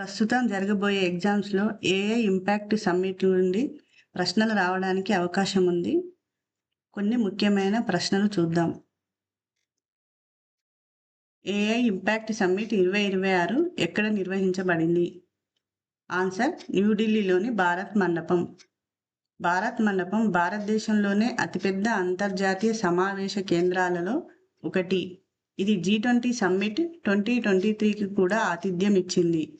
ప్రస్తుతం జరగబోయే ఎగ్జామ్స్లో ఏఐ ఇంపాక్ట్ సమ్మిట్ నుండి ప్రశ్నలు రావడానికి అవకాశం ఉంది. కొన్ని ముఖ్యమైన ప్రశ్నలు చూద్దాం. ఏఐ ఇంపాక్ట్ సమ్మిట్ 2026 ఎక్కడ నిర్వహించబడింది? ఆన్సర్ న్యూఢిల్లీలోని భారత్ మండపం. భారత్ మండపం భారతదేశంలోనే అతిపెద్ద అంతర్జాతీయ సమావేశ కేంద్రాలలో ఒకటి. ఇది G20 సమ్మిట్ 2023కి కూడా ఆతిథ్యం ఇచ్చింది.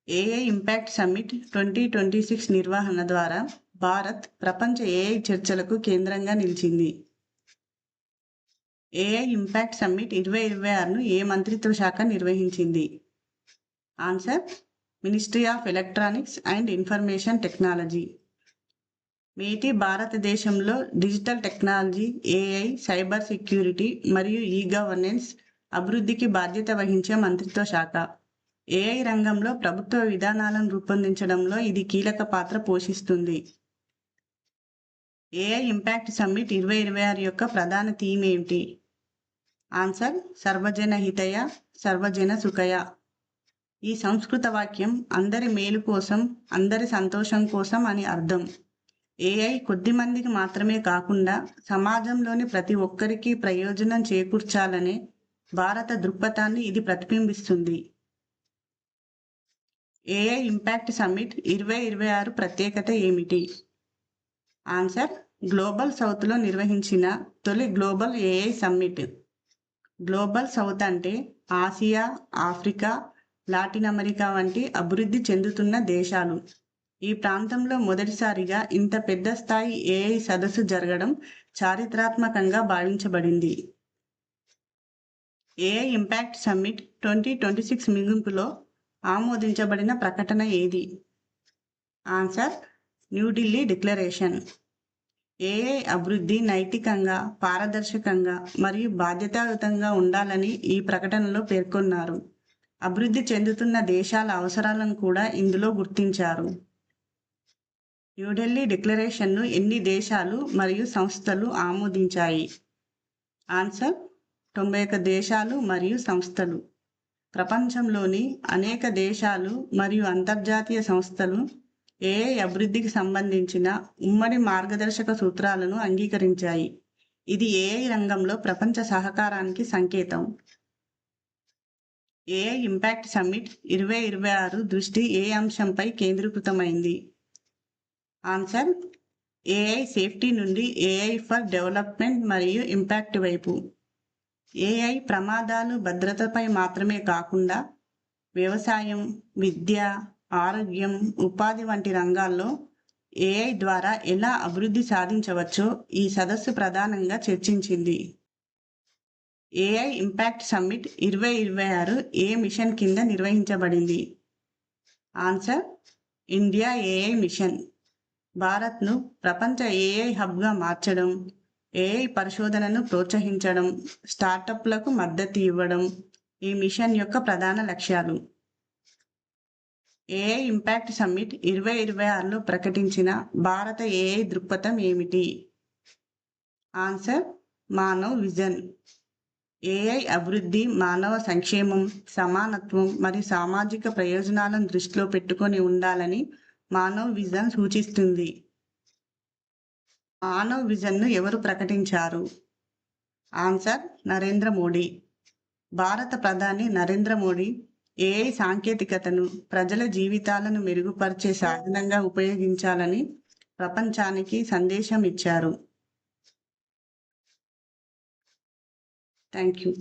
ఏఐ ఇంపాక్ట్ సమ్మిట్ 2026 నిర్వహణ ద్వారా భారత్ ప్రపంచ ఏఐ చర్చలకు కేంద్రంగా నిలిచింది. ఏఐ ఇంపాక్ట్ సమ్మిట్ 2026ను ఏ మంత్రిత్వ శాఖ నిర్వహించింది? Answer ministry of electronics and information technology. MeitY భారతదేశంలో digital technology, AI, cyber security మరియు ఈ-గవర్నెన్స్ అభివృద్ధికి బాధ్యత వహించే మంత్రిత్వ శాఖ. ఏఐ రంగంలో ప్రభుత్వ విధానాలను రూపొందించడంలో ఇది కీలక పాత్ర పోషిస్తుంది. ఏఐ ఇంపాక్ట్ సమ్మిట్ 2026 యొక్క ప్రధాన థీమ్ ఏమిటి? ఆన్సర్ సర్వజన హితయ, సర్వజన సుఖయ. ఈ సంస్కృత వాక్యం అందరి మేలు కోసం, అందరి సంతోషం కోసం అని అర్థం. ఏఐ కొద్ది మందికి మాత్రమే కాకుండా సమాజంలోని ప్రతి ఒక్కరికి ప్రయోజనం చేకూర్చాలనే భారత దృక్పథాన్ని ఇది ప్రతిబింబిస్తుంది. ఏఐ ఇంపాక్ట్ సమ్మిట్ 2026 ప్రత్యేకత ఏమిటి? ఆన్సర్ గ్లోబల్ సౌత్లో నిర్వహించిన తొలి global AI summit. Global south అంటే ఆసియా, ఆఫ్రికా, లాటిన్ అమెరికా వంటి అభివృద్ధి చెందుతున్న దేశాలు. ఈ ప్రాంతంలో మొదటిసారిగా ఇంత పెద్ద స్థాయి ఏఐ సదస్సు జరగడం చారిత్రాత్మకంగా భావించబడింది. ఏఐ ఇంపాక్ట్ సమ్మిట్ 2026 ముగింపులో ఆమోదించబడిన ప్రకటన ఏది? Answer New Delhi declaration. ఏఐ అభివృద్ధి నైతికంగా, పారదర్శకంగా మరియు బాధ్యతాయుతంగా ఉండాలని ఈ ప్రకటనలో పేర్కొన్నారు. అభివృద్ధి చెందుతున్న దేశాల అవసరాలను కూడా ఇందులో గుర్తించారు. న్యూఢిల్లీ డిక్లరేషన్ను ఎన్ని దేశాలు మరియు సంస్థలు ఆమోదించాయి? ఆన్సర్ 91 దేశాలు మరియు సంస్థలు. ప్రపంచంలోని అనేక దేశాలు మరియు అంతర్జాతీయ సంస్థలు ఏఐ అభివృద్ధికి సంబంధించిన ఉమ్మడి మార్గదర్శక సూత్రాలను అంగీకరించాయి. ఇది ఏఐ రంగంలో ప్రపంచ సహకారానికి సంకేతం. ఏఐ ఇంపాక్ట్ సమ్మిట్ 2026 దృష్టి ఏ అంశంపై కేంద్రీకృతమైంది? ఆన్సర్ ఏఐ సేఫ్టీ నుండి ఏఐ ఫర్ డెవలప్మెంట్ మరియు ఇంపాక్ట్ వైపు. ఏఐ ప్రమాదాలు, భద్రతపై మాత్రమే కాకుండా వ్యవసాయం, విద్య, ఆరోగ్యం, ఉపాధి వంటి రంగాల్లో ఏఐ ద్వారా ఎలా అభివృద్ధి సాధించవచ్చో ఈ సదస్సు ప్రధానంగా చర్చించింది. ఏఐ ఇంపాక్ట్ సమ్మిట్ 2026 ఏ మిషన్ కింద నిర్వహించబడింది? Answer India AI mission. భారత్ను ప్రపంచ ఏఐ హబ్గా మార్చడం, ఏఐ పరిశోధనను ప్రోత్సహించడం, స్టార్టప్లకు మద్దతు ఇవ్వడం ఈ మిషన్ యొక్క ప్రధాన లక్ష్యాలు. ఏఐ ఇంపాక్ట్ సమ్మిట్ 2026లో ప్రకటించిన భారత ఏఐ దృక్పథం ఏమిటి? Answer Manav vision. ఏఐ అభివృద్ధి మానవ సంక్షేమం, సమానత్వం మరియు సామాజిక ప్రయోజనాలను దృష్టిలో పెట్టుకొని ఉండాలని మానవ్ విజన్ సూచిస్తుంది. మానవ్ విజన్ను ఎవరు ప్రకటించారు? ఆన్సర్ నరేంద్ర మోడీ. భారత ప్రధాని నరేంద్ర మోడీ ఏఐ సాంకేతికతను ప్రజల జీవితాలను మెరుగుపరిచే సాధనంగా ఉపయోగించాలని ప్రపంచానికి సందేశం ఇచ్చారు. Thank you.